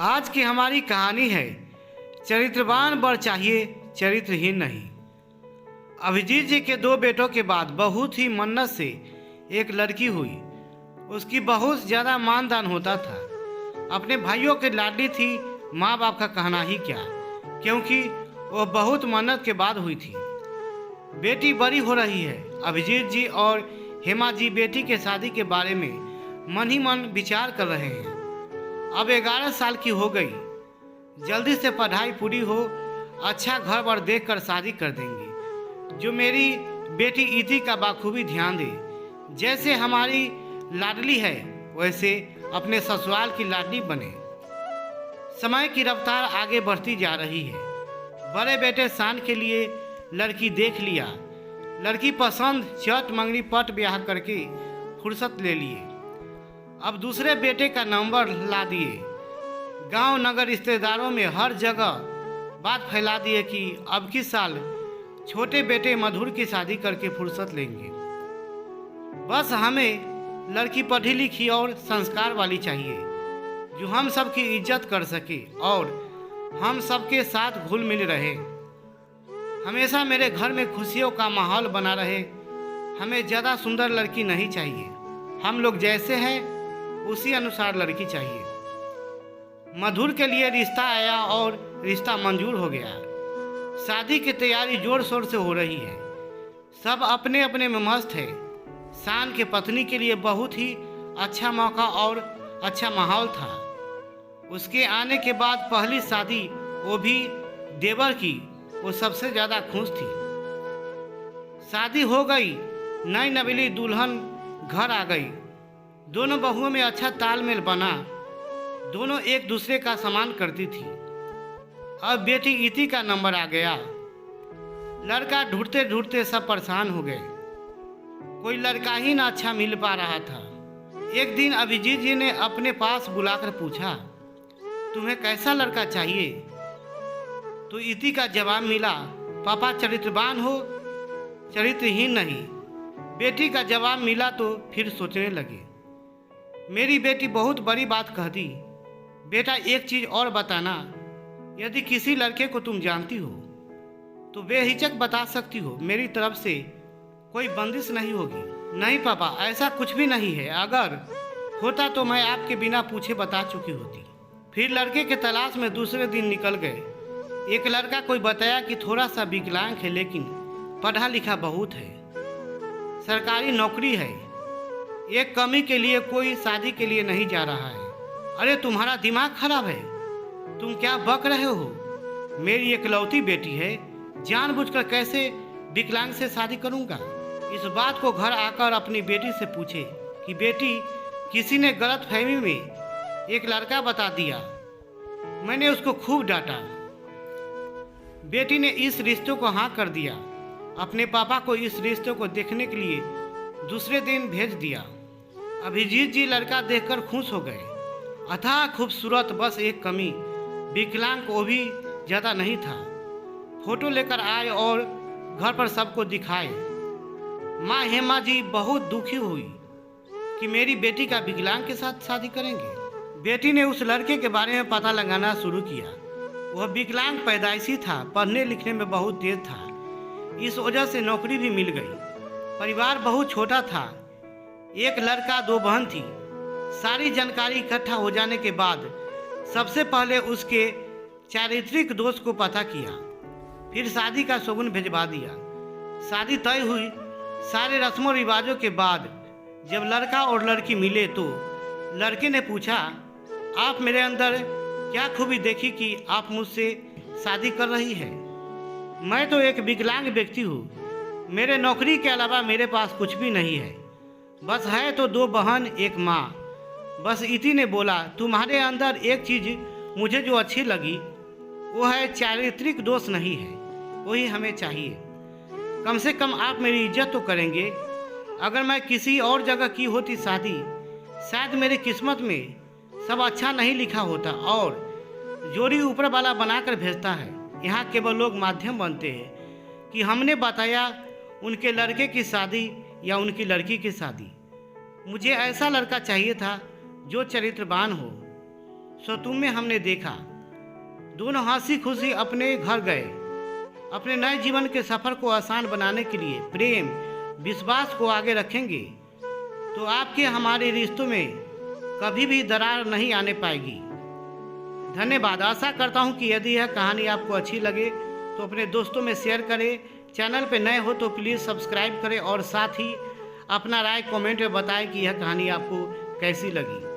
आज की हमारी कहानी है चरित्रवान वर चाहिए, चरित्रहीन नहीं। अभिजीत जी के दो बेटों के बाद बहुत ही मन्नत से एक लड़की हुई। उसकी बहुत ज़्यादा मानदान होता था। अपने भाइयों के लाडली थी, माँ बाप का कहना ही क्या, क्योंकि वो बहुत मन्नत के बाद हुई थी। बेटी बड़ी हो रही है। अभिजीत जी और हेमा जी बेटी के शादी के बारे में मन ही मन विचार कर रहे हैं। अब 11 साल की हो गई। जल्दी से पढ़ाई पूरी हो, अच्छा घर वर देख कर शादी कर देंगे, जो मेरी बेटी इति का बाखूबी ध्यान दे। जैसे हमारी लाडली है वैसे अपने ससुराल की लाडली बने। समय की रफ्तार आगे बढ़ती जा रही है। बड़े बेटे शान के लिए लड़की देख लिया। लड़की पसंद, चट मंगनी पट ब्याह करके फुर्सत ले लिए। अब दूसरे बेटे का नंबर ला दिए। गांव नगर रिश्तेदारों में हर जगह बात फैला दिए कि अब की साल छोटे बेटे मधुर की शादी करके फुर्सत लेंगे। बस हमें लड़की पढ़ी लिखी और संस्कार वाली चाहिए, जो हम सबकी इज्जत कर सके और हम सबके साथ घुल मिल रहे। हमेशा मेरे घर में खुशियों का माहौल बना रहे। हमें ज़्यादा सुंदर लड़की नहीं चाहिए। हम लोग जैसे हैं उसी अनुसार लड़की चाहिए। मधुर के लिए रिश्ता आया और रिश्ता मंजूर हो गया। शादी की तैयारी जोर शोर से हो रही है। सब अपने अपने में मस्त है। शान के पत्नी के लिए बहुत ही अच्छा मौका और अच्छा माहौल था। उसके आने के बाद पहली शादी, वो भी देवर की, वो सबसे ज़्यादा खुश थी। शादी हो गई, नई नवेली दुल्हन घर आ गई। दोनों बहुओं में अच्छा तालमेल बना। दोनों एक दूसरे का सम्मान करती थी। अब बेटी इति का नंबर आ गया। लड़का ढूंढते ढूंढते सब परेशान हो गए। कोई लड़का ही ना अच्छा मिल पा रहा था। एक दिन अभिजीत जी ने अपने पास बुलाकर पूछा, तुम्हें कैसा लड़का चाहिए? तो इति का जवाब मिला, पापा चरित्रवान हो, चरित्रहीन नहीं। बेटी का जवाब मिला तो फिर सोचने लगे। मेरी बेटी बहुत बड़ी बात कह दी। बेटा एक चीज़ और बताना, यदि किसी लड़के को तुम जानती हो तो बेहिचक बता सकती हो। मेरी तरफ से कोई बंदिश नहीं होगी। नहीं पापा, ऐसा कुछ भी नहीं है। अगर होता तो मैं आपके बिना पूछे बता चुकी होती। फिर लड़के के तलाश में दूसरे दिन निकल गए। एक लड़का कोई बताया कि थोड़ा सा विकलांग है, लेकिन पढ़ा लिखा बहुत है, सरकारी नौकरी है। एक कमी के लिए कोई शादी के लिए नहीं जा रहा है। अरे तुम्हारा दिमाग खराब है, तुम क्या बक रहे हो? मेरी इकलौती बेटी है, जानबूझकर कैसे विकलांग से शादी करूंगा? इस बात को घर आकर अपनी बेटी से पूछे कि बेटी, किसी ने गलतफहमी में एक लड़का बता दिया। मैंने उसको खूब डांटा। बेटी ने इस रिश्ते को हाँ कर दिया। अपने पापा को इस रिश्ते को देखने के लिए दूसरे दिन भेज दिया। अभिजीत जी लड़का देखकर खुश हो गए। अथाह खूबसूरत, बस एक कमी, विकलांग, वो भी ज़्यादा नहीं था। फोटो लेकर आए और घर पर सबको दिखाए। माँ हेमा जी बहुत दुखी हुई कि मेरी बेटी का विकलांग के साथ शादी करेंगे। बेटी ने उस लड़के के बारे में पता लगाना शुरू किया। वह विकलांग पैदाइशी था, पढ़ने लिखने में बहुत तेज था। इस वजह से नौकरी भी मिल गई। परिवार बहुत छोटा था। एक लड़का, दो बहन थी। सारी जानकारी इकट्ठा हो जाने के बाद सबसे पहले उसके चारित्रिक दोष को पता किया। फिर शादी का शगुन भिजवा दिया। शादी तय हुई। सारे रस्मों रिवाजों के बाद जब लड़का और लड़की मिले तो लड़के ने पूछा, आप मेरे अंदर क्या खूबी देखी कि आप मुझसे शादी कर रही है? मैं तो एक विकलांग व्यक्ति हूँ। मेरे नौकरी के अलावा मेरे पास कुछ भी नहीं है। बस है तो दो बहन, एक माँ। बस इति ने बोला, तुम्हारे अंदर एक चीज़ मुझे जो अच्छी लगी वो है चारित्रिक दोष नहीं है, वही हमें चाहिए। कम से कम आप मेरी इज्जत तो करेंगे। अगर मैं किसी और जगह की होती शादी, शायद मेरी किस्मत में सब अच्छा नहीं लिखा होता और जोड़ी ऊपर वाला बनाकर भेजता है। यहाँ केवल लोग माध्यम बनते हैं कि हमने बताया उनके लड़के की शादी या उनकी लड़की की शादी। मुझे ऐसा लड़का चाहिए था जो चरित्रवान हो, सो तुम्हें हमने देखा। दोनों हंसी खुशी अपने घर गए। अपने नए जीवन के सफ़र को आसान बनाने के लिए प्रेम विश्वास को आगे रखेंगे तो आपके हमारे रिश्तों में कभी भी दरार नहीं आने पाएगी। धन्यवाद। आशा करता हूँ कि यदि यह कहानी आपको अच्छी लगे तो अपने दोस्तों में शेयर करें। चैनल पर नए हो तो प्लीज़ सब्सक्राइब करें और साथ ही अपना राय कमेंट में बताएं कि यह कहानी आपको कैसी लगी।